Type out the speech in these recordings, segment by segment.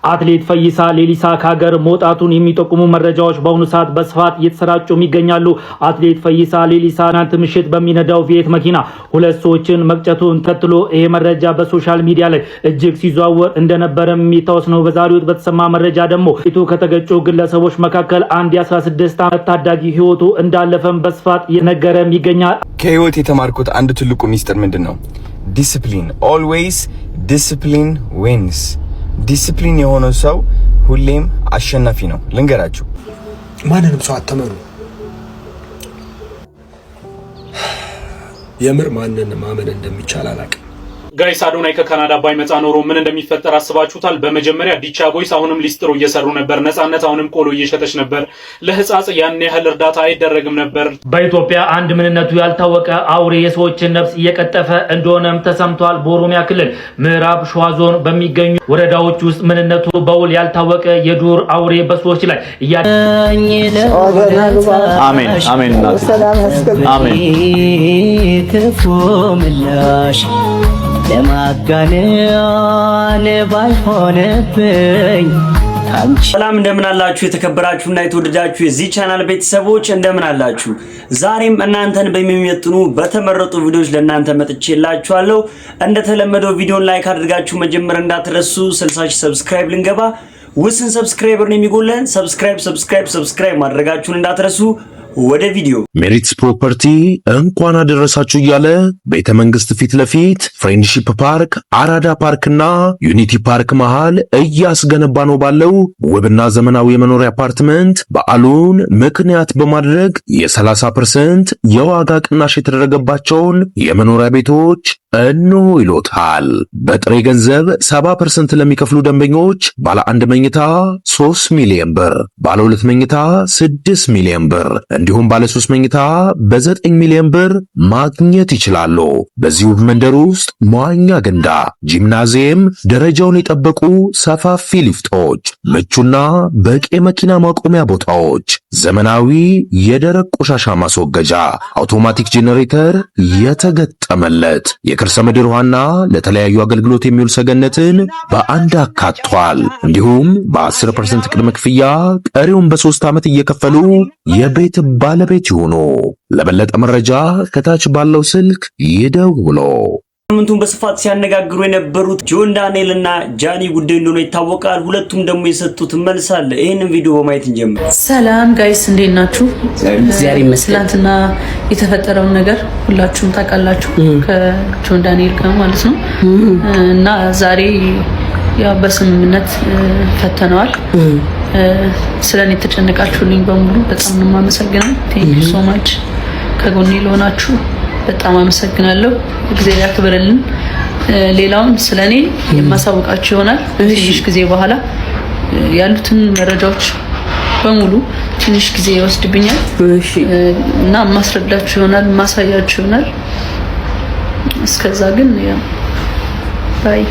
አትሌት ፈይሳ ሌሊሳ ከሀገር መውጣቱን የሚጠቁሙ መረጃዎች በአሁኑ ሰዓት በስፋት እየተሰራጩ ይገኛሉ። አትሌት ፈይሳ ሌሊሳ ትናንት ምሽት በሚነዳው ቪኤት መኪና ሁለት ሰዎችን መቅጨቱን ተከትሎ ይሄ መረጃ በሶሻል ሚዲያ ላይ እጅግ ሲዘዋወር እንደነበረ የሚታወስ ነው። በዛሬው በተሰማ መረጃ ደግሞ ከተገጩ ግለሰቦች መካከል አንድ የ16 ዓመት ታዳጊ ህይወቱ እንዳለፈም በስፋት እየነገረ ይገኛል። ከህይወት የተማርኩት አንድ ትልቁ ሚስጥር ምንድነው? ዲሲፕሊን። ኦልዌይስ ዲሲፕሊን ዊንስ። ዲሲፕሊን የሆነ ሰው ሁሌም አሸናፊ ነው። ልንገራችሁ፣ ማንንም ሰው አትመኑ። የምር ማንንም ማመን እንደሚቻል አላውቅም። ጋይስ አዶናይ ከካናዳ ባይመጣ ኖሮ ምን እንደሚፈጠር አስባችሁታል? በመጀመሪያ ዲቻ ቦይስ አሁንም ሊስትሮ እየሰሩ ነበር። ነፃነት አሁንም ቆሎ እየሸጠች ነበር። ለህፃጽ ያን ያህል እርዳታ አይደረግም ነበር። በኢትዮጵያ አንድ ምንነቱ ያልታወቀ አውሬ የሰዎችን ነፍስ እየቀጠፈ እንደሆነም ተሰምቷል። በኦሮሚያ ክልል ምዕራብ ሸዋ ዞን በሚገኙ ወረዳዎች ውስጥ ምንነቱ በውል ያልታወቀ የዱር አውሬ በሰዎች ላይ ለማጋነን ባይሆነብኝ ሰላም እንደምን አላችሁ? የተከበራችሁና የተወደዳችሁ የዚህ ቻናል ቤተሰቦች እንደምን አላችሁ? ዛሬም እናንተን በሚመጥኑ በተመረጡ ቪዲዮዎች ለእናንተ መጥቼላችኋለሁ። እንደተለመደው ቪዲዮን ላይክ አድርጋችሁ መጀመር እንዳትረሱ። 60,000 ሰብስክራይብ ልንገባ ውስን ሰብስክራይበር ነው የሚጎለን። ሰብስክራይብ ማድረጋችሁን እንዳትረሱ። ወደ ቪዲዮ ሜሪትስ ፕሮፐርቲ እንኳን አደረሳችሁ እያለ ቤተ መንግስት ፊት ለፊት ፍሬንድሺፕ ፓርክ፣ አራዳ ፓርክና ዩኒቲ ፓርክ መሃል እያስገነባ ነው ባለው ውብና ዘመናዊ የመኖሪያ አፓርትመንት በዓሉን ምክንያት በማድረግ የ30% የዋጋ ቅናሽ የተደረገባቸውን የመኖሪያ ቤቶች እንሆ ይሎታል። በጥሬ ገንዘብ 70% ለሚከፍሉ ደንበኞች ባለ 1 መኝታ 3 ሚሊዮን ብር፣ ባለ 2 መኝታ 6 ሚሊዮን ብር እንዲሁም ባለ 3 መኝታ በ9 ሚሊዮን ብር ማግኘት ይችላሉ። በዚህ ውብ መንደር ውስጥ መዋኛ ገንዳ፣ ጂምናዚየም፣ ደረጃውን የጠበቁ ሰፋፊ ሊፍቶች፣ ምቹና በቂ መኪና ማቆሚያ ቦታዎች፣ ዘመናዊ የደረቅ ቆሻሻ ማስወገጃ፣ አውቶማቲክ ጄኔሬተር የተገጠመለት የከርሰ ምድር ውሃና ለተለያዩ አገልግሎት የሚውል ሰገነትን በአንድ አካቷል። እንዲሁም በ10% ቅድመ ክፍያ ቀሪውን በ3 ዓመት እየከፈሉ የቤት ባለቤት ይሁኑ። ለበለጠ መረጃ ከታች ባለው ስልክ ይደውሉ። ሳምንቱን በስፋት ሲያነጋግሩ የነበሩት ጆን ዳንኤል እና ጃኒ ጉዳይ እንደሆነ ይታወቃል። ሁለቱም ደግሞ የሰጡት መልስ አለ። ይሄንን ቪዲዮ በማየት እንጀምር። ሰላም ጋይስ እንዴት ናችሁ? ትናንትና የተፈጠረውን ነገር ሁላችሁም ታውቃላችሁ ከጆን ዳንኤል ጋር ማለት ነው እና ዛሬ ያው በስምምነት ፈተነዋል። ስለኔ የተጨነቃችሁልኝ በሙሉ በጣም ነው የማመሰግነው። ቴንክ ዩ ሶ ማች። ከጎኔ ለሆናችሁ በጣም አመሰግናለሁ። እግዚአብሔር ያክብርልን። ሌላውን ስለኔ የማሳውቃችሁ ይሆናል ትንሽ ጊዜ በኋላ። ያሉትን መረጃዎች በሙሉ ትንሽ ጊዜ ይወስድብኛል እና ማስረዳችሁ ይሆናል፣ ማሳያችሁ ይሆናል። እስከዛ ግን ያው ባይ።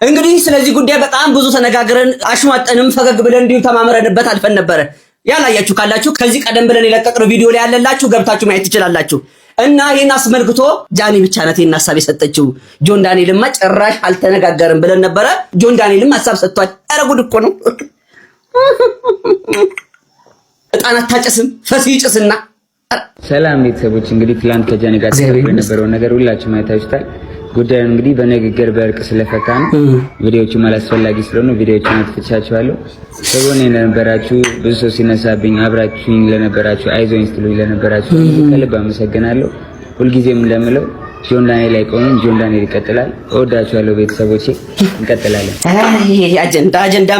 እንግዲህ ስለዚህ ጉዳይ በጣም ብዙ ተነጋግረን አሽሟጠንም ፈገግ ብለን እንዲሁ ተማምረንበት አልፈን ነበረ። ያላያችሁ ካላችሁ ከዚህ ቀደም ብለን የለቀቅነው ቪዲዮ ላይ ያለላችሁ ገብታችሁ ማየት ትችላላችሁ። እና ይሄን አስመልክቶ ጃኒ ብቻ ናት ይሄን ሐሳብ የሰጠችው። ጆን ዳንኤልማ ጭራሽ አልተነጋገርም ብለን ነበረ። ጆን ዳንኤልም ሐሳብ ሰጥቷል። ኧረ ጉድ እኮ ነው። እጣን አታጨስም ፈሲ ጭስና። ሰላም ቤተሰቦች፣ እንግዲህ ትላንት ከጃኒ ጋር የነበረው ነገር ሁላችሁም አይታችሁታል። ጉዳዩ እንግዲህ በንግግር በእርቅ ስለፈታን ቪዲዮቹ አላስፈላጊ ስለሆኑ ቪዲዮቹን አጥፍቻችኋለሁ። ከጎኔ ለነበራችሁ ብዙ ሰው ሲነሳብኝ አብራችሁኝ ለነበራችሁ አይዞኝ ስትሉኝ ለነበራችሁ ከልብ አመሰግናለሁ። ሁልጊዜም እንደምለው ጆን ዳንኤል አይቆምም፣ ጆን ዳንኤል ይቀጥላል። እወዳችኋለሁ ቤተሰቦቼ፣ እንቀጥላለን። አጀንዳ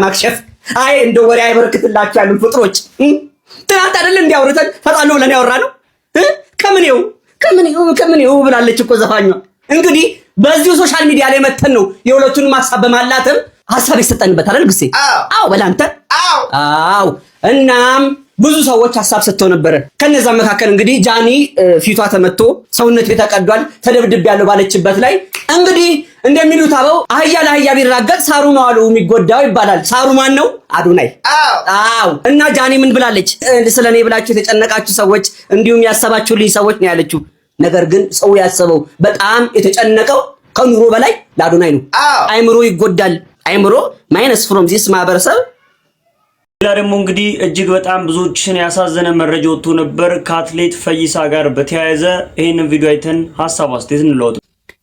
ማክሸፍ አይ እንደ ወሬ አይበርክትላችሁ ያሉ ፍጥሮች ትናንት አይደል እንዲያወሩተን ፈጣን ብለን ያወራነው ከምን ብላለች እኮ ዘፋኟ። እንግዲህ በዚሁ ሶሻል ሚዲያ ላይ መተን ነው የሁለቱንም ሐሳብ በማላተም ሐሳብ ይሰጠንበት አይደል ግሴ? አዎ በላንተ አዎ። እናም ብዙ ሰዎች ሐሳብ ሰጥተው ነበር። ከነዛ መካከል እንግዲህ ጃኒ ፊቷ ተመቶ ሰውነቱ ተቀዷል ተደብድቤያለሁ ባለችበት ላይ እንግዲህ እንደሚሉት አበው አህያ ለአህያ ቢራገጥ ሳሩ ነው አሉ የሚጎዳው ይባላል። ሳሩ ማን ነው? አዶናይ። አዎ። እና ጃኒ ምን ብላለች? ስለኔ ብላችሁ የተጨነቃችሁ ሰዎች እንዲሁም ያሰባችሁልኝ ሰዎች ነው ያለችው። ነገር ግን ሰው ያሰበው በጣም የተጨነቀው ከኑሮ በላይ ለአዶናይ ነው። አይምሮ ይጎዳል። አይምሮ ማይነስ ፍሮም ዚስ ማህበረሰብ። ሌላ ደግሞ እንግዲህ እጅግ በጣም ብዙዎችን ያሳዘነ መረጃ ወጥቶ ነበር ከአትሌት ፈይሳ ጋር በተያያዘ። ይህንን ቪዲዮ አይተን ሀሳብ አስተያየት እንለዋወጥ።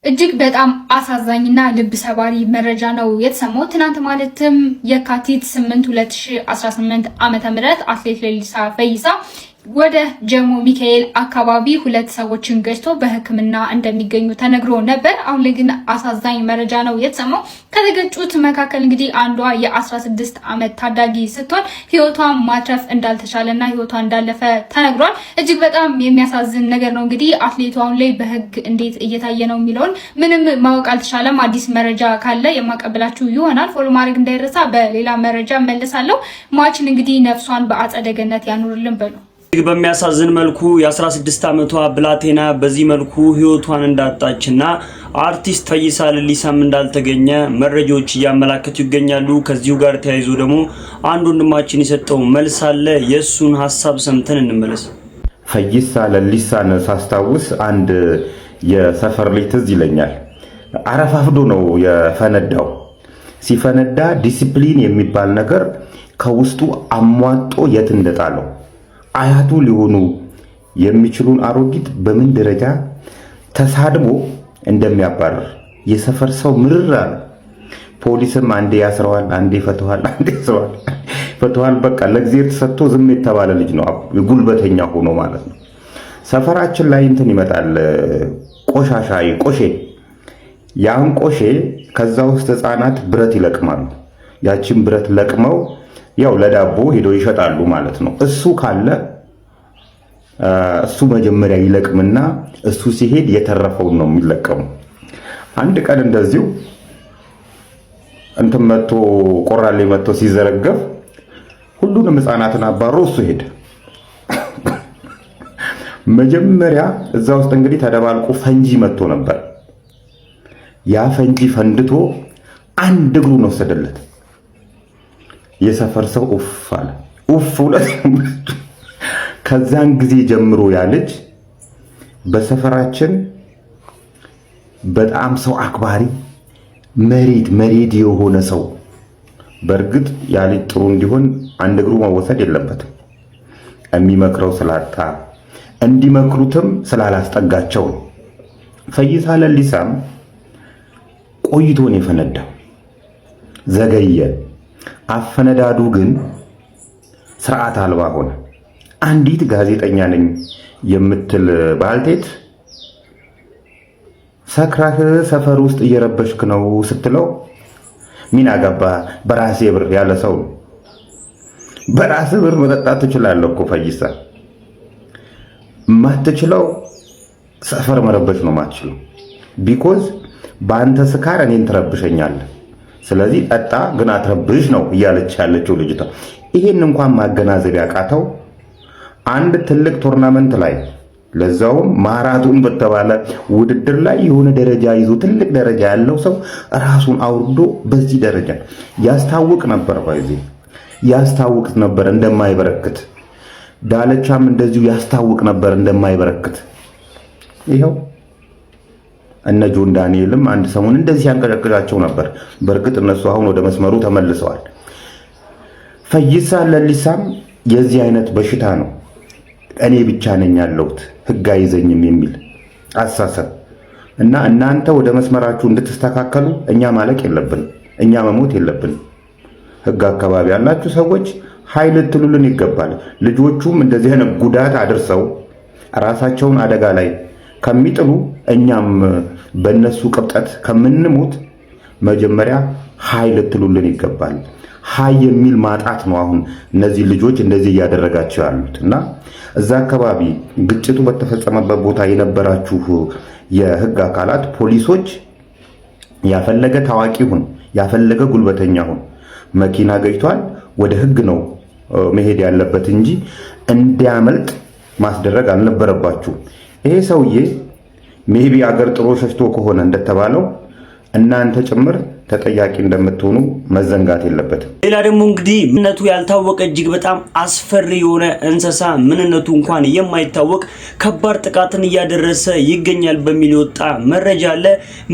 እጅግ በጣም አሳዛኝና ልብ ሰባሪ መረጃ ነው የተሰማው። ትናንት ማለትም የካቲት 8 2018 ዓ.ም አትሌት ሌሊሳ ፈይሳ ወደ ጀሞ ሚካኤል አካባቢ 2 ሰዎችን ገጭቶ በሕክምና እንደሚገኙ ተነግሮ ነበር። አሁን ላይ ግን አሳዛኝ መረጃ ነው የተሰማው። ከተገጩት መካከል እንግዲህ አንዷ የ16 ዓመት ታዳጊ ስትሆን ህይወቷን ማትረፍ እንዳልተቻለና ህይወቷ እንዳለፈ ተነግሯል። እጅግ በጣም የሚያሳዝን ነገር ነው። እንግዲህ አትሌቱ አሁን ላይ በህግ እንዴት እየታየ ነው የሚለውን ምንም ማወቅ አልተቻለም። አዲስ መረጃ ካለ የማቀበላችሁ ይሆናል። ፎሎ ማድረግ እንዳይረሳ። በሌላ መረጃ መልሳለሁ። ማችን እንግዲህ ነፍሷን በአጸደ ገነት ያኑርልን በሉ። በሚያሳዝን መልኩ የ16 ዓመቷ ብላቴና በዚህ መልኩ ህይወቷን እንዳጣችና አርቲስት ፈይሳ ሌሊሳም እንዳልተገኘ መረጃዎች እያመላከቱ ይገኛሉ። ከዚሁ ጋር ተያይዞ ደግሞ አንድ ወንድማችን የሰጠው መልስ አለ። የሱን ሐሳብ ሰምተን እንመለስ። ፈይሳ ሌሊሳን ሳስታውስ አንድ የሰፈር ልጅ ትዝ ይለኛል። አረፋፍዶ ነው የፈነዳው። ሲፈነዳ ዲሲፕሊን የሚባል ነገር ከውስጡ አሟጦ የት እንደጣለው አያቱ ሊሆኑ የሚችሉን አሮጊት በምን ደረጃ ተሳድቦ እንደሚያባርር የሰፈር ሰው ምርር አለ። ፖሊስም አንዴ ያስረዋል፣ አንዴ ፈተዋል፣ አንዴ ፈተዋል። በቃ ለእግዚአብሔር ተሰጥቶ ዝም የተባለ ልጅ ነው። ጉልበተኛ ሆኖ ማለት ነው። ሰፈራችን ላይ እንትን ይመጣል ቆሼ። ያን ቆሼ ከዛ ውስጥ ህፃናት ብረት ይለቅማሉ። ያችን ብረት ለቅመው ያው ለዳቦ ሄዶ ይሸጣሉ ማለት ነው። እሱ ካለ እሱ መጀመሪያ ይለቅምና እሱ ሲሄድ የተረፈውን ነው የሚለቀሙ። አንድ ቀን እንደዚሁ እንትን መጥቶ ቆራሌ መጥቶ ሲዘረገፍ ሁሉንም ህፃናትን አባሮ እሱ ሄደ። መጀመሪያ እዛ ውስጥ እንግዲህ ተደባልቆ ፈንጂ መጥቶ ነበር። ያ ፈንጂ ፈንድቶ አንድ እግሩን ወሰደለት። የሰፈር ሰው ኡፍ አለ። ኡፍ ሁለት። ከዛን ጊዜ ጀምሮ ያ ልጅ በሰፈራችን በጣም ሰው አክባሪ መሬት የሆነ ሰው። በእርግጥ ያ ልጅ ጥሩ እንዲሆን አንድ እግሩ መወሰድ የለበትም። የሚመክረው ስላጣ እንዲመክሩትም ስላላስጠጋቸው ነው። ፈይሳ ሌሊሳም ቆይቶ ነው የፈነዳው። ዘገየ። አፈነዳዱ ግን ስርዓት አልባ ሆነ። አንዲት ጋዜጠኛ ነኝ የምትል ባልቴት ሰክራህ ሰፈር ውስጥ እየረበሽክ ነው ስትለው ምን አገባ በራሴ ብር ያለ ሰው። በራስ ብር መጠጣት ትችላለህ እኮ ፈይሳ። ማትችለው ሰፈር መረበሽ ነው ማትችለው። ቢኮዝ በአንተ ስካር እኔን ትረብሸኛለህ። ስለዚህ ጠጣ ግን አትረብሽ ነው እያለች ያለችው ልጅቷ። ይሄን እንኳን ማገናዘብ ያቃተው አንድ ትልቅ ቶርናመንት ላይ ለዛውም ማራቶን በተባለ ውድድር ላይ የሆነ ደረጃ ይዞ ትልቅ ደረጃ ያለው ሰው ራሱን አውርዶ በዚህ ደረጃ ያስታውቅ ነበር እንደማይበረክት። ዳለቻም እንደዚሁ ያስታውቅ ነበር እንደማይበረክት። ይሄው እነ ጆን ዳንኤልም አንድ ሰሞን እንደዚህ ያንቀጨቅጫቸው ነበር። በእርግጥ እነሱ አሁን ወደ መስመሩ ተመልሰዋል። ፈይሳ ሌሊሳም የዚህ አይነት በሽታ ነው። እኔ ብቻ ነኝ ያለሁት ህግ አይዘኝም የሚል አሳሰብ እና እናንተ ወደ መስመራችሁ እንድትስተካከሉ እኛ ማለቅ የለብን፣ እኛ መሞት የለብን። ህግ አካባቢ ያላችሁ ሰዎች ኃይል ልትሉልን ይገባል። ልጆቹም እንደዚህ አይነት ጉዳት አድርሰው ራሳቸውን አደጋ ላይ ከሚጥሉ እኛም በእነሱ ቅብጠት ከምንሞት መጀመሪያ ኃይል ልትሉልን ይገባል። ኃይ የሚል ማጣት ነው አሁን እነዚህ ልጆች እንደዚህ እያደረጋቸው ያሉት። እና እዛ አካባቢ ግጭቱ በተፈጸመበት ቦታ የነበራችሁ የህግ አካላት ፖሊሶች፣ ያፈለገ ታዋቂ ሁን ያፈለገ ጉልበተኛ ሁን፣ መኪና ገጭቷል ወደ ህግ ነው መሄድ ያለበት እንጂ እንዲያመልጥ ማስደረግ አልነበረባችሁ። ይሄ ሰውዬ ሜቢ አገር ጥሮ ሸሽቶ ከሆነ እንደተባለው እናንተ ጭምር ተጠያቂ እንደምትሆኑ መዘንጋት የለበትም። ሌላ ደግሞ እንግዲህ ምንነቱ ያልታወቀ እጅግ በጣም አስፈሪ የሆነ እንስሳ ምንነቱ እንኳን የማይታወቅ ከባድ ጥቃትን እያደረሰ ይገኛል በሚል የወጣ መረጃ አለ።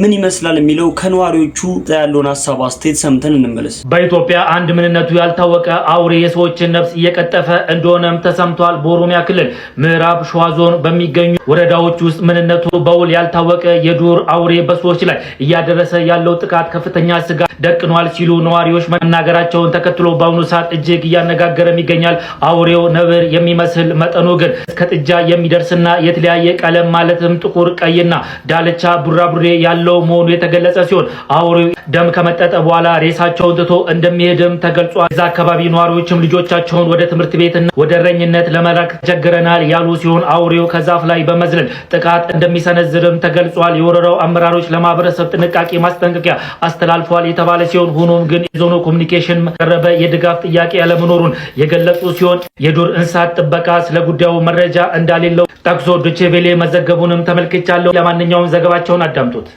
ምን ይመስላል የሚለው ከነዋሪዎቹ ያለውን ሀሳብ አስተያየት ሰምተን እንመለስ። በኢትዮጵያ አንድ ምንነቱ ያልታወቀ አውሬ የሰዎችን ነፍስ እየቀጠፈ እንደሆነም ተሰምቷል። በኦሮሚያ ክልል ምዕራብ ሸዋ ዞን በሚገኙ ወረዳዎች ውስጥ ምንነቱ በውል ያልታወቀ የዱር አውሬ በሰዎች ላይ እያደረሰ ያለው ጥቃት ከፍተኛ ስጋት ደቅኗል ሲሉ ነዋሪዎች መናገራቸውን ተከትሎ በአሁኑ ሰዓት እጅግ እያነጋገረም ይገኛል። አውሬው ነብር የሚመስል መጠኑ ግን እስከ ጥጃ የሚደርስና የተለያየ ቀለም ማለትም ጥቁር፣ ቀይና ዳልቻ ቡራቡሬ ያለው መሆኑ የተገለጸ ሲሆን አውሬው ደም ከመጠጠ በኋላ ሬሳቸውን ትቶ እንደሚሄድም ተገልጿል። እዛ አካባቢ ነዋሪዎችም ልጆቻቸውን ወደ ትምህርት ቤትና ወደ እረኝነት ለመላክ ተቸግረናል ያሉ ሲሆን አውሬው ከዛፍ ላይ በመዝለል ጥቃት እንደሚሰነዝርም ተገልጿል። የወረዳው አመራሮች ለማህበረሰብ ጥንቃቄ ማስጠንቀቂያ አስተላልፏል የተባለ ሲሆን ሆኖም ግን የዞኑ ኮሙኒኬሽን ቀረበ የድጋፍ ጥያቄ ያለመኖሩን የገለጹ ሲሆን የዱር እንስሳት ጥበቃ ስለ ጉዳዩ መረጃ እንዳሌለው ጠቅሶ ዶቼ ቬለ መዘገቡንም ተመልክቻለሁ። ለማንኛውም ዘገባቸውን አዳምጡት።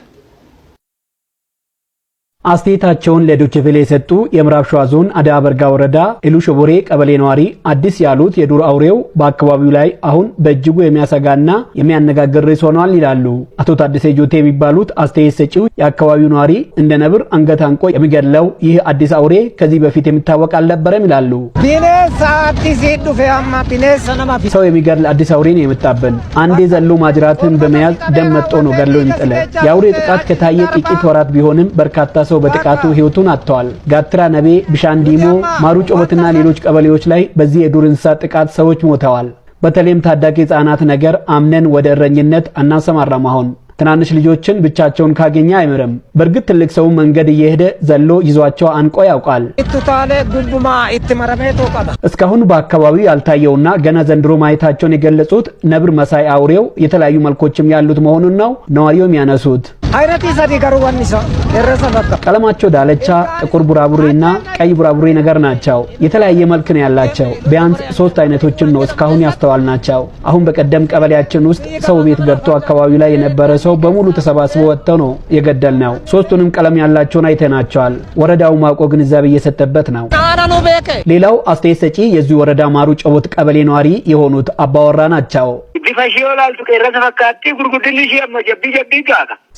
አስተያየታቸውን ለዶቼ ቬለ የሰጡ የምዕራብ ሸዋ ዞን አዳ በርጋ ወረዳ ኢሉ ሾቦሬ ቀበሌ ነዋሪ አዲስ ያሉት የዱር አውሬው በአካባቢው ላይ አሁን በእጅጉ የሚያሰጋና የሚያነጋግር ርዕስ ሆኗል ይላሉ። አቶ ታደሰ ጆቴ የሚባሉት አስተያየት ሰጪው የአካባቢው ነዋሪ እንደ ነብር አንገት አንቆ የሚገድለው ይህ አዲስ አውሬ ከዚህ በፊት የሚታወቅ አልነበረም ይላሉ። ሰው የሚገድል አዲስ አውሬ ነው የመጣብን። አንዴ ዘሎ ማጅራትን በመያዝ ደም መጥቶ ነው ገድሎ የሚጥለ። የአውሬ ጥቃት ከታየ ጥቂት ወራት ቢሆንም በርካታ ሰው በጥቃቱ ህይወቱን አጥተዋል። ጋትራ ነቤ፣ ቢሻንዲሞ፣ ማሩ ጮበትና ሌሎች ቀበሌዎች ላይ በዚህ የዱር እንስሳት ጥቃት ሰዎች ሞተዋል። በተለይም ታዳጊ ህፃናት ነገር አምነን ወደ እረኝነት አናሰማራም። አሁን ትናንሽ ልጆችን ብቻቸውን ካገኘ አይምርም። በእርግጥ ትልቅ ሰው መንገድ እየሄደ ዘሎ ይዟቸው አንቆ ያውቃል። እስካሁን በአካባቢው ያልታየውና ገና ዘንድሮ ማየታቸውን የገለጹት ነብር መሳይ አውሬው የተለያዩ መልኮችም ያሉት መሆኑን ነው ነዋሪው የሚያነሱት። ቀለማቸው ዳለቻ፣ ጥቁር ቡራቡሬና ቀይ ቡራቡሬ ነገር ናቸው። የተለያየ መልክ ነው ያላቸው። ቢያንስ 3 አይነቶችን ነው እስካሁን ያስተዋልናቸው። አሁን በቀደም ቀበሌያችን ውስጥ ሰው ቤት ገብቶ አካባቢው ላይ የነበረ ሰው በሙሉ ተሰባስቦ ወጥተው ነው የገደልነው። 3ቱንም ቀለም ያላቸውን አይተናቸዋል። ወረዳው ማቆ ግንዛቤ እየሰጠበት ነው። ሌላው አስተያየት ሰጪ የዚህ ወረዳ ማሩ ጮቦት ቀበሌ ነዋሪ የሆኑት አባወራ ናቸው።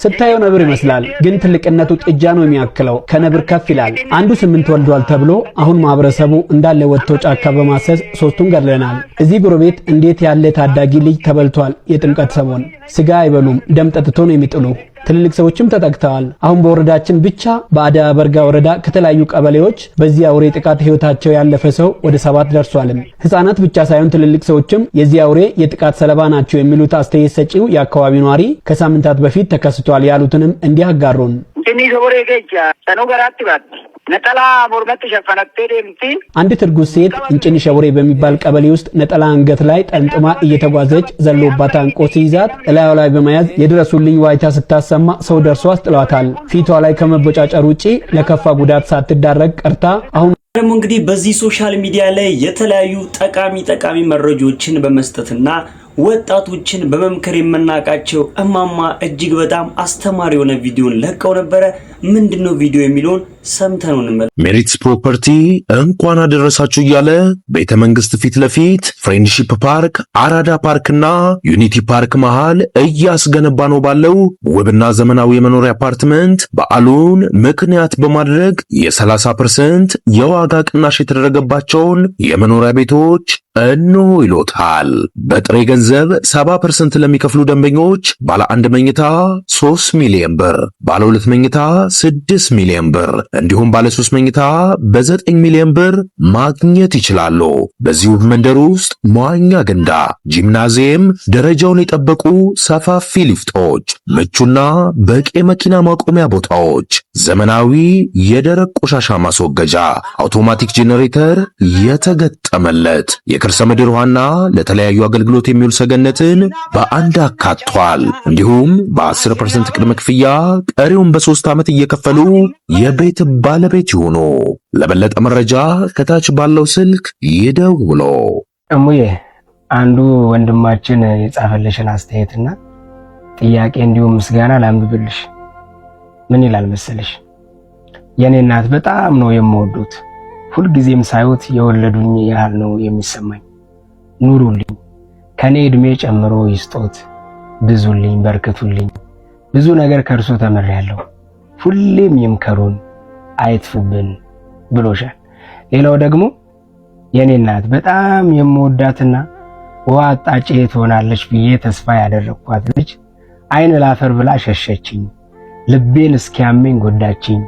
ስታየው ነብር ይመስላል፣ ግን ትልቅነቱ ጥጃ ነው የሚያክለው። ከነብር ከፍ ይላል። አንዱ 8 ወልዷል ተብሎ አሁን ማህበረሰቡ እንዳለ ወጥቶ ጫካ በማሰስ 3ቱን ገድለናል። እዚህ ጎረቤት እንዴት ያለ ታዳጊ ልጅ ተበልቷል። የጥምቀት ሰሞን ስጋ አይበሉም፣ ደም ጠጥቶ ነው የሚጥሉ። ትልልቅ ሰዎችም ተጠቅተዋል። አሁን በወረዳችን ብቻ በአዳ በርጋ ወረዳ ከተለያዩ ቀበሌዎች በዚህ አውሬ ጥቃት ህይወታቸው ያለፈ ሰው ወደ 7 ደርሷል። ህፃናት ብቻ ሳይሆን ትልልቅ ሰዎችም የዚህ አውሬ የጥቃት ሰለባ ናቸው የሚሉት አስተያየት ሰጪው የአካባቢው ነዋሪ ከሳምንታት በፊት ተከስቷል ያሉትንም እንዲህ አጋሩን። አንዲት እርጉዝ ሴት እንጭኒ ሸቦሬ በሚባል ቀበሌ ውስጥ ነጠላ አንገት ላይ ጠምጥማ እየተጓዘች ዘሎባት አንቆ ሲይዛት እላዩ ላይ በመያዝ የድረሱልኝ ዋይታ ስታሰማ ሰው ደርሶ አስጥሏታል። ፊቷ ላይ ከመቦጫጨር ውጪ ለከፋ ጉዳት ሳትዳረግ ቀርታ አሁን ደግሞ እንግዲህ በዚህ ሶሻል ሚዲያ ላይ የተለያዩ ጠቃሚ መረጃዎችን በመስጠትና ወጣቶችን በመምከር የምናቃቸው እማማ እጅግ በጣም አስተማሪ የሆነ ቪዲዮን ለቀው ነበረ። ምንድነው ቪዲዮ የሚለውን ሰምተነው እንመለስ። ሜሪትስ ፕሮፐርቲ እንኳን አደረሳችሁ እያለ ቤተ መንግስት ፊት ለፊት ፍሬንድሺፕ ፓርክ፣ አራዳ ፓርክና ዩኒቲ ፓርክ መሃል እያስገነባ ነው ባለው ውብና ዘመናዊ የመኖሪያ አፓርትመንት በዓሉን ምክንያት በማድረግ የ30% የዋጋ ቅናሽ የተደረገባቸውን የመኖሪያ ቤቶች እንሆ ይሎታል። በጥሬ ገንዘብ 70% ለሚከፍሉ ደንበኞች ባለ 1 መኝታ 3 ሚሊዮን ብር፣ ባለ 2 መኝታ 6 ሚሊዮን ብር እንዲሁም ባለ 3 መኝታ በ9 ሚሊዮን ብር ማግኘት ይችላሉ። በዚሁ መንደር ውስጥ መዋኛ ገንዳ፣ ጂምናዚየም፣ ደረጃውን የጠበቁ ሰፋፊ ሊፍቶች፣ ምቹና በቂ መኪና ማቆሚያ ቦታዎች፣ ዘመናዊ የደረቅ ቆሻሻ ማስወገጃ፣ አውቶማቲክ ጄኔሬተር የተገጠመለት የከርሰ ምድር ውሃና ለተለያዩ አገልግሎት የሚውል ሰገነትን በአንድ አካቷል። እንዲሁም በ10% ቅድመ ክፍያ ቀሪውን በ3 ዓመት እየከፈሉ የቤት ባለቤት ይሁኑ። ለበለጠ መረጃ ከታች ባለው ስልክ ይደውሉ። እሙዬ አንዱ ወንድማችን የጻፈልሽን አስተያየትና ጥያቄ እንዲሁም ምስጋና ላንብብልሽ። ምን ይላል መሰለሽ? የኔ እናት በጣም ነው የምወዱት። ሁልጊዜም ሳይወት የወለዱኝ ያህል ነው የሚሰማኝ። ኑሩልኝ፣ ከኔ እድሜ ጨምሮ ይስጦት፣ ብዙልኝ፣ በርክቱልኝ። ብዙ ነገር ከእርሶ ተምሬያለሁ። ሁሌም ይምከሩን፣ አይጥፉብን ብሎሻል። ሌላው ደግሞ የኔ እናት በጣም የምወዳትና ውሃ አጣጬ ትሆናለች ብዬ ተስፋ ያደረኳት ልጅ አይን ላፈር ብላ ሸሸችኝ። ልቤን እስኪያመኝ ጎዳችኝ።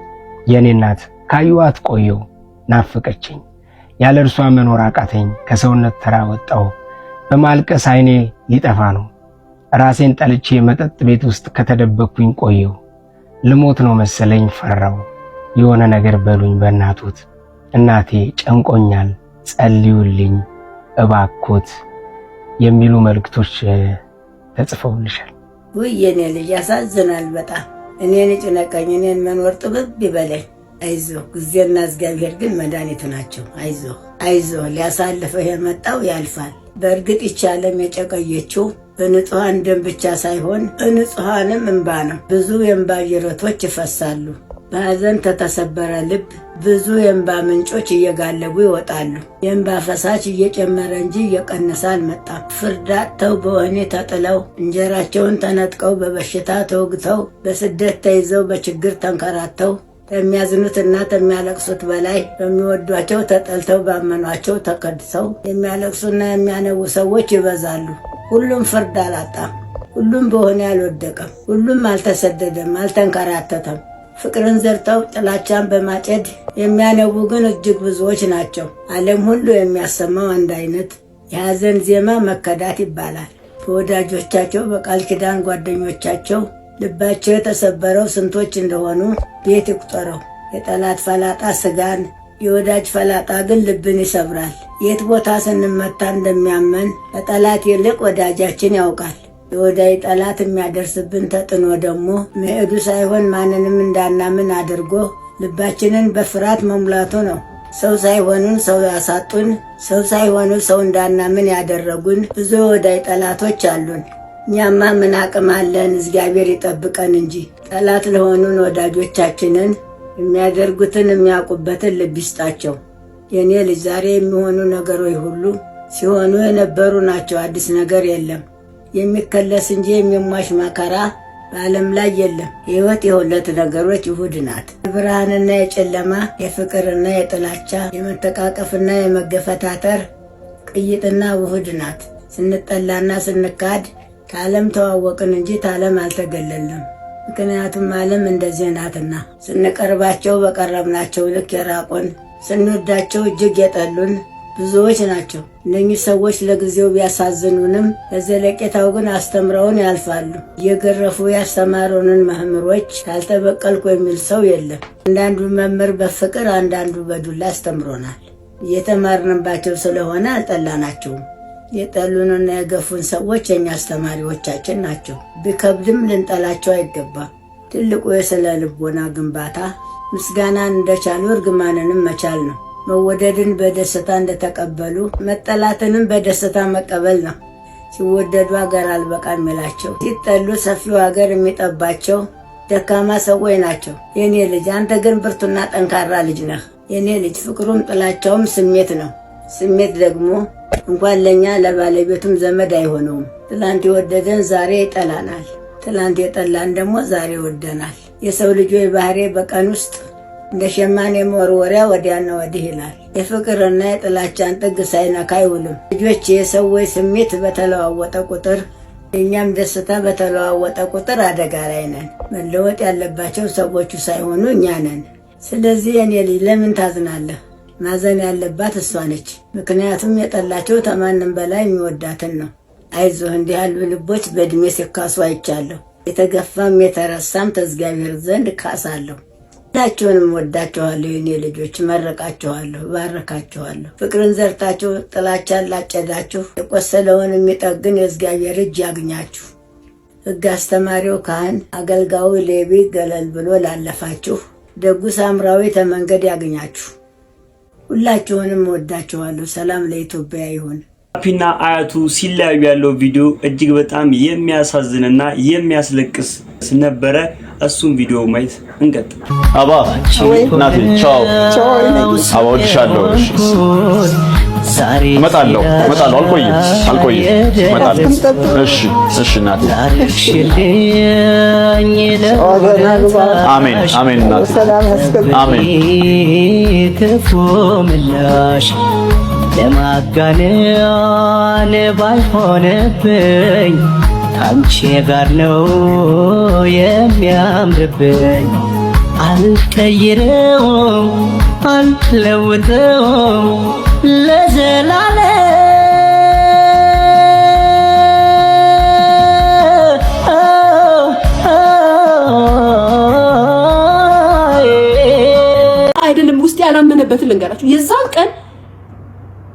የኔ እናት ካዩዋት ቆየው ናፈቀችኝ። ያለ እርሷ መኖር አቃተኝ። ከሰውነት ተራ ወጣው። በማልቀስ አይኔ ሊጠፋ ነው። ራሴን ጠልቼ መጠጥ ቤት ውስጥ ከተደበቅኩኝ ቆየው። ልሞት ነው መሰለኝ ፈራው። የሆነ ነገር በሉኝ በእናቶት። እናቴ ጨንቆኛል፣ ጸልዩልኝ እባኮት የሚሉ መልእክቶች ተጽፈውልሻል። ውይ የኔ ልጅ ያሳዝናል በጣም። እኔን ጭነቀኝ፣ እኔን መኖር ጥብብ ይበለኝ። አይዞ ጊዜና እግዚአብሔር ግን መድኃኒት ናቸው። አይዞ አይዞ፣ ሊያሳልፈው የመጣው ያልፋል። በእርግጥ ይህች ዓለም የጨቀየችው በንጹሐን ደም ብቻ ሳይሆን በንጹሐንም እንባ ነው። ብዙ የእንባ ጅረቶች ይፈሳሉ። በሐዘን ተተሰበረ ልብ ብዙ የእንባ ምንጮች እየጋለቡ ይወጣሉ። የእንባ ፈሳሽ እየጨመረ እንጂ እየቀነሰ አልመጣም። ፍርድ አጥተው በወህኒ ተጥለው እንጀራቸውን ተነጥቀው በበሽታ ተወግተው በስደት ተይዘው በችግር ተንከራተው ከሚያዝኑትና ከሚያለቅሱት በላይ በሚወዷቸው ተጠልተው ባመኗቸው ተከድተው የሚያለቅሱና የሚያነቡ ሰዎች ይበዛሉ። ሁሉም ፍርድ አላጣም። ሁሉም በወህኒ አልወደቀም። ሁሉም አልተሰደደም፣ አልተንከራተተም። ፍቅርን ዘርተው ጥላቻን በማጨድ የሚያነቡ ግን እጅግ ብዙዎች ናቸው። ዓለም ሁሉ የሚያሰማው አንድ አይነት የሐዘን ዜማ መከዳት ይባላል። በወዳጆቻቸው በቃል ኪዳን ጓደኞቻቸው ልባቸው የተሰበረው ስንቶች እንደሆኑ ቤት ይቁጠረው። የጠላት ፈላጣ ስጋን፣ የወዳጅ ፈላጣ ግን ልብን ይሰብራል። የት ቦታ ስንመታ እንደሚያመን ከጠላት ይልቅ ወዳጃችን ያውቃል። የወዳጅ ጠላት የሚያደርስብን ተጥኖ ደግሞ መሄዱ ሳይሆን ማንንም እንዳናምን አድርጎ ልባችንን በፍርሃት መሙላቱ ነው። ሰው ሳይሆኑን ሰው ያሳጡን፣ ሰው ሳይሆኑ ሰው እንዳናምን ያደረጉን ብዙ የወዳጅ ጠላቶች አሉን። እኛማ ምን አቅም አለን? እግዚአብሔር ይጠብቀን እንጂ። ጠላት ለሆኑን ወዳጆቻችንን የሚያደርጉትን የሚያውቁበትን ልብ ይስጣቸው። የኔ ልጅ ዛሬ የሚሆኑ ነገሮች ሁሉ ሲሆኑ የነበሩ ናቸው። አዲስ ነገር የለም። የሚከለስ እንጂ የሚሟሽ መከራ በዓለም ላይ የለም። ሕይወት የሁለት ነገሮች ውህድ ናት። የብርሃንና የጨለማ፣ የፍቅርና የጥላቻ፣ የመተቃቀፍና የመገፈታተር ቅይጥና ውህድ ናት። ስንጠላና ስንካድ ከዓለም ተዋወቅን እንጂ ከዓለም አልተገለልንም። ምክንያቱም ዓለም እንደዚህ ናትና። ስንቀርባቸው በቀረብናቸው ልክ የራቁን፣ ስንወዳቸው እጅግ የጠሉን ብዙዎች ናቸው። እነኚህ ሰዎች ለጊዜው ቢያሳዝኑንም ለዘለቄታው ግን አስተምረውን ያልፋሉ። እየገረፉ ያስተማሩንን መምህሮች ካልተበቀልኩ የሚል ሰው የለም። አንዳንዱ መምህር በፍቅር አንዳንዱ በዱላ አስተምሮናል። እየተማርንባቸው ስለሆነ አልጠላናቸውም። የጠሉንና የገፉን ሰዎች የኛ አስተማሪዎቻችን ናቸው። ቢከብድም ልንጠላቸው አይገባም። ትልቁ የስነ ልቦና ግንባታ ምስጋናን እንደቻሉ እርግማንንም መቻል ነው። መወደድን በደስታ እንደተቀበሉ መጠላትንም በደስታ መቀበል ነው። ሲወደዱ ሀገር አልበቃ የሚላቸው፣ ሲጠሉ ሰፊው ሀገር የሚጠባቸው ደካማ ሰዎች ናቸው። የኔ ልጅ አንተ ግን ብርቱና ጠንካራ ልጅ ነህ። የኔ ልጅ ፍቅሩም ጥላቻውም ስሜት ነው። ስሜት ደግሞ እንኳን ለኛ ለባለቤቱም ዘመድ አይሆነውም። ትላንት የወደደን ዛሬ ይጠላናል። ትላንት የጠላን ደግሞ ዛሬ ይወደናል። የሰው ልጆች ባህሪ በቀን ውስጥ እንደ ሸማኔ መወርወሪያ ወዲያና ወዲህ ይላል። የፍቅርና የጥላቻን ጥግ ሳይነካ አይውልም። ልጆች የሰዎች ስሜት በተለዋወጠ ቁጥር የእኛም ደስታ በተለዋወጠ ቁጥር አደጋ ላይ ነን። መለወጥ ያለባቸው ሰዎቹ ሳይሆኑ እኛ ነን። ስለዚህ የኔ ልጅ ለምን ታዝናለህ? ማዘን ያለባት እሷ ነች። ምክንያቱም የጠላቸው ከማንም በላይ የሚወዳትን ነው። አይዞህ፣ እንዲህ ያሉ ልቦች በእድሜ ሲካሱ አይቻለሁ። የተገፋም የተረሳም ከእግዚአብሔር ዘንድ ካሳለሁ። ሁላችሁንም ወዳችኋለሁ የኔ ልጆች፣ መረቃችኋለሁ፣ ባረካችኋለሁ። ፍቅርን ዘርታችሁ ጥላቻን ላጨዳችሁ የቆሰለውን የሚጠግን የእግዚአብሔር እጅ ያግኛችሁ። ሕግ አስተማሪው ካህን፣ አገልጋዩ ሌዊ ገለል ብሎ ላለፋችሁ ደጉ ሳምራዊ ተመንገድ ያግኛችሁ። ሁላችሁንም ወዳችኋለሁ። ሰላም ለኢትዮጵያ ይሁን። ፓፒና አያቱ ሲለያዩ ያለው ቪዲዮ እጅግ በጣም የሚያሳዝንና የሚያስለቅስ ነበረ። እሱም ቪዲዮ ማየት እንቀጥል። አባ እናቴ ቻው አባ ወድሻለሁ። እመጣለሁ አልቆይም እመጣለሁ። እሺ እናቴ አሜን እናቴ አሜን። ክፉ ምላሽ ለማጋነን ባይሆንብኝ አንቺ ጋር ነው የሚያምርብኝ። አልቀይረውም አልለውጠውም ለዘላለም አይደለም። ውስጥ ያላመነበትን ልንገራችሁ። የዛን ቀን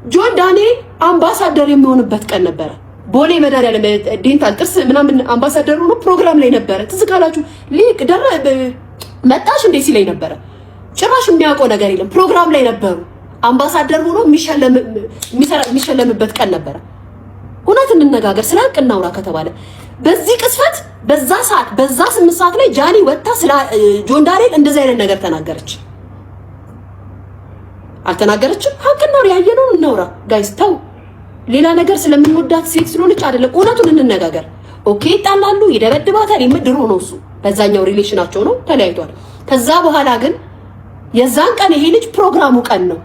ጆን ዳንኤል አምባሳደር የሚሆንበት ቀን ነበረ። ቦሌ መድኃኒዓለም ዴንታል ጥርስ ምናምን አምባሳደር ሆኖ ፕሮግራም ላይ ነበረ። ትዝ ካላችሁ ሊቅ መጣሽ እንዴ ሲለኝ ነበረ። ጭራሽ የሚያውቀው ነገር የለም። ፕሮግራም ላይ ነበሩ። አምባሳደር ሆኖ የሚሸለምበት ቀን ነበረ። እውነት እንነጋገር፣ ስለ ሀቅ እናውራ ከተባለ በዚህ ቅስፈት በዛ ሰዓት በዛ 8 ሰዓት ላይ ጃኒ ወጣ ስለ ጆን ዳንኤል እንደዚህ አይነት ነገር ተናገረች? አልተናገረችም? ሀቅ እናውራ፣ ያየነውን እናውራ ጋይስ። ተው ሌላ ነገር ስለምንወዳት ሴት ስለሆነች አይደለም። እውነቱን እንነጋገር። ኦኬ ይጣላሉ፣ ይደበድባታል። ድሮ ነው እሱ፣ በዛኛው ሪሌሽናቸው ነው፣ ተለያይቷል። ከዛ በኋላ ግን የዛን ቀን ይሄ ልጅ ፕሮግራሙ ቀን ነው።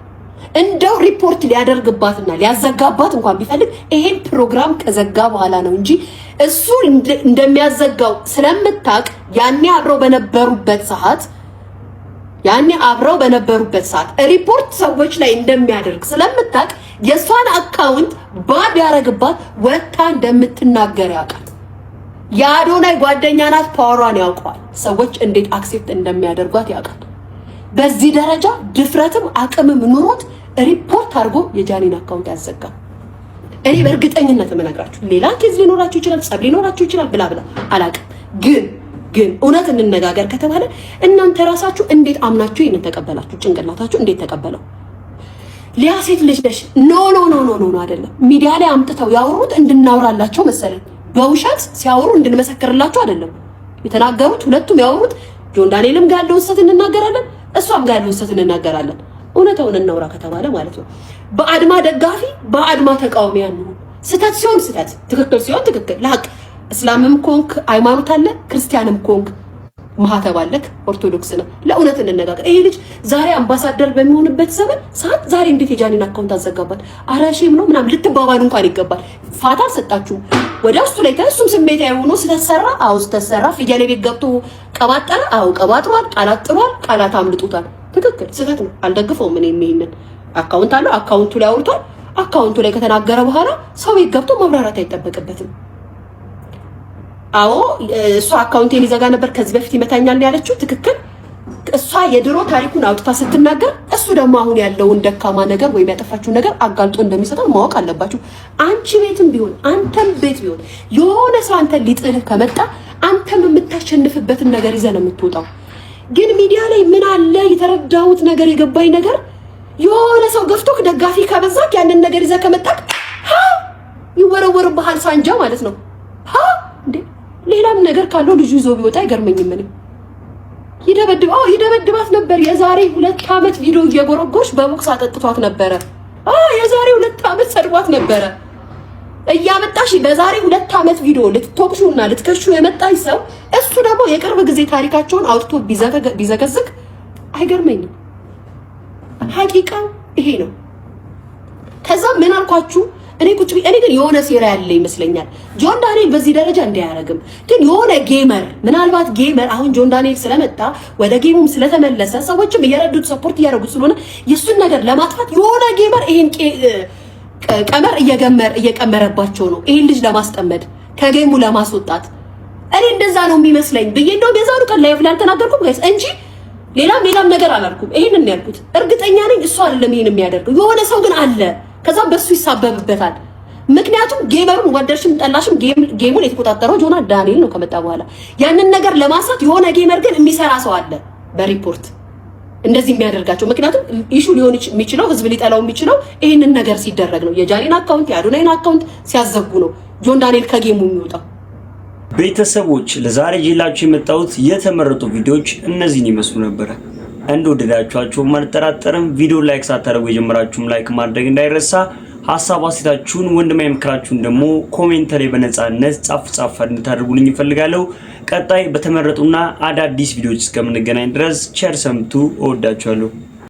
እንደው ሪፖርት ሊያደርግባትና ሊያዘጋባት እንኳን ቢፈልግ ይሄን ፕሮግራም ከዘጋ በኋላ ነው እንጂ እሱ እንደሚያዘጋው ስለምታቅ ያኔ አብረው በነበሩበት ሰዓት ሪፖርት ሰዎች ላይ እንደሚያደርግ ስለምታቅ የሷን አካውንት ባድ ያረግባት ወጣ እንደምትናገር ያውቃል። የአዶናይ ጓደኛ ናት፣ ፓወሯን ያውቀዋል። ሰዎች እንዴት አክሴፕት እንደሚያደርጓት ያውቃል። በዚህ ደረጃ ድፍረትም አቅምም ኑሮት ሪፖርት አድርጎ የጃኒን አካውንት ያዘጋል። እኔ በእርግጠኝነት የምነግራችሁ ሌላ ኬዝ ሊኖራችሁ ይችላል፣ ጸብ ሊኖራችሁ ይችላል፣ ብላ አላውቅም። ግን እውነት እንነጋገር ከተባለ እናንተ ራሳችሁ እንዴት አምናችሁ ይሄንን ተቀበላችሁ? ጭንቅላታችሁ እንዴት ተቀበለው? ሊያ ሴት ልጅ ነሽ። ኖ አይደለም። ሚዲያ ላይ አምጥተው ያወሩት እንድናወራላቸው መሰለኝ። በውሸት ሲያወሩ እንድንመሰክርላቸው አይደለም የተናገሩት። ሁለቱም ያወሩት ጆን ዳንኤልም ጋር ያለው ውሰት እንናገራለን፣ እሷም ጋር ያለው ውሰት እንናገራለን። እውነታውን እናውራ ከተባለ ማለት ነው። በአድማ ደጋፊ በአድማ ተቃዋሚ ያንኑ ስተት ሲሆን ስተት፣ ትክክል ሲሆን ትክክል። ለሀቅ እስላምም ኮንክ ሃይማኖት አለ፣ ክርስቲያንም ኮንክ ማህተብ አለክ፣ ኦርቶዶክስ ነው። ለእውነት እንነጋገር። ይሄ ልጅ ዛሬ አምባሳደር በሚሆንበት ሰዓት ዛሬ እንዴት የጃኒን አካውንት አዘጋባት? አራሺም ነው ምናምን ልትባባሉ እንኳን ይገባል። ፋታ አልሰጣችሁም። ወደ እሱ ላይ ተሱም ስሜት አይሆኑ ስተሰራ ስተሰራ ፍየል ቤት ገብቶ ቀባጠረ። ቀባጥሯል፣ ቃላት ጥሯል፣ ቃላት አምልጦታል። ትክክል ስተት ነው። አልደግፈውም። እኔ ይሄንን አካውንት አለው፣ አካውንቱ ላይ አውርቷል። አካውንቱ ላይ ከተናገረ በኋላ ሰው ቤት ገብቶ ማብራራት አይጠበቅበትም። እሷ አካውንቴን ይዘጋ ነበር ከዚህ በፊት ይመታኛል ያለችው ትክክል። እሷ የድሮ ታሪኩን አውጥታ ስትናገር እሱ ደግሞ አሁን ያለውን ደካማ ነገር ወይም ያጠፋችው ነገር አጋልጦ እንደሚሰጠው ማወቅ አለባችሁ። አንቺ ቤትም ቢሆን አንተም ቤት ቢሆን የሆነ ሰው አንተን ሊጥልህ ከመጣ አንተም የምታሸንፍበትን ነገር ይዘህ ነው የምትወጣው። ግን ሚዲያ ላይ ምን አለ የተረዳሁት ነገር የገባኝ ነገር የሆነ ሰው ገፍቶክ ደጋፊ ከበዛክ ያንን ነገር ይዘህ ከመጣክ ይወረወርብሃል ሳንጃ ማለት ነው። እንዴ ሌላም ነገር ካለው ልጁ ይዞ ቢወጣ አይገርመኝም። ምንም ይደበድባት ነበር። የዛሬ 2 ዓመት ቪዲዮ እየጎረጎሽ በቦክስ አጠጥቷት ነበረ። የዛሬ 2 ዓመት ሰድቧት ነበረ። እያመጣሽ በዛሬ 2 ዓመት ቪዲዮ ልትቶክሹና ልትከሹ የመጣሽ ሰው እሱ ደግሞ የቅርብ ጊዜ ታሪካቸውን አውጥቶ ቢዘገዝግ አይገርመኝም። ሐቂቃው ይሄ ነው። ከዛ ምን አልኳችሁ? እኔ ግን የሆነ ሴራ ያለ ይመስለኛል። ጆን ዳንኤል በዚህ ደረጃ እንዳያረግም ግን የሆነ ጌመር ምናልባት አሁን ጆን ዳንኤል ስለመጣ ወደ ጌሙም ስለተመለሰ ሰዎችም እየረዱት ሰፖርት እያደረጉት ስለሆነ የሱን ነገር ለማጥፋት የሆነ ጌመር ይሄን ቀመር እየቀመረባቸው ነው። ይሄን ልጅ ለማስጠመድ ከጌሙ ለማስወጣት እኔ እንደዛ ነው የሚመስለኝ ብዬ እንደው በዛሩ ቀን ላይቭ ላይ አልተናገርኩም ጋይስ እንጂ ሌላም ነገር አላልኩም። ይሄንን ያልኩት እርግጠኛ ነኝ እሱ አይደለም ይሄን የሚያደርገው የሆነ ሰው ግን አለ። ከዛ በሱ ይሳበብበታል። ምክንያቱም ጌመሩን ወደድሽም ጠላሽም ጌሙን የተቆጣጠረው ጆን ዳንኤል ነው ከመጣ በኋላ። ያንን ነገር ለማሳት የሆነ ጌመር ግን የሚሰራ ሰው አለ በሪፖርት እንደዚህ የሚያደርጋቸው። ምክንያቱም ኢሹ ሊሆን የሚችለው ህዝብ ሊጠላው የሚችለው ይሄንን ነገር ሲደረግ ነው። የጃኒን አካውንት የአዶናይን አካውንት ሲያዘጉ ነው ጆን ዳንኤል ከጌሙ የሚወጣው። ቤተሰቦች ለዛሬ ይላችሁ የመጣሁት የተመረጡ ቪዲዮዎች እነዚህን ይመስሉ ነበር። እንደወደዳችኋቸው አልጠራጠርም። ቪዲዮ ላይክ ሳታደርጉ የጀመራችሁም ላይክ ማድረግ እንዳይረሳ። ሐሳብ አስተያየታችሁን ወንድማዊ ምክራችሁን ደግሞ ኮሜንት ላይ በነጻነት ጻፍ እንድታደርጉልኝ እፈልጋለሁ። ቀጣይ በተመረጡና አዳዲስ ቪዲዮዎች እስከምንገናኝ ድረስ ቸር ሰንብቱ። እወዳችኋለሁ።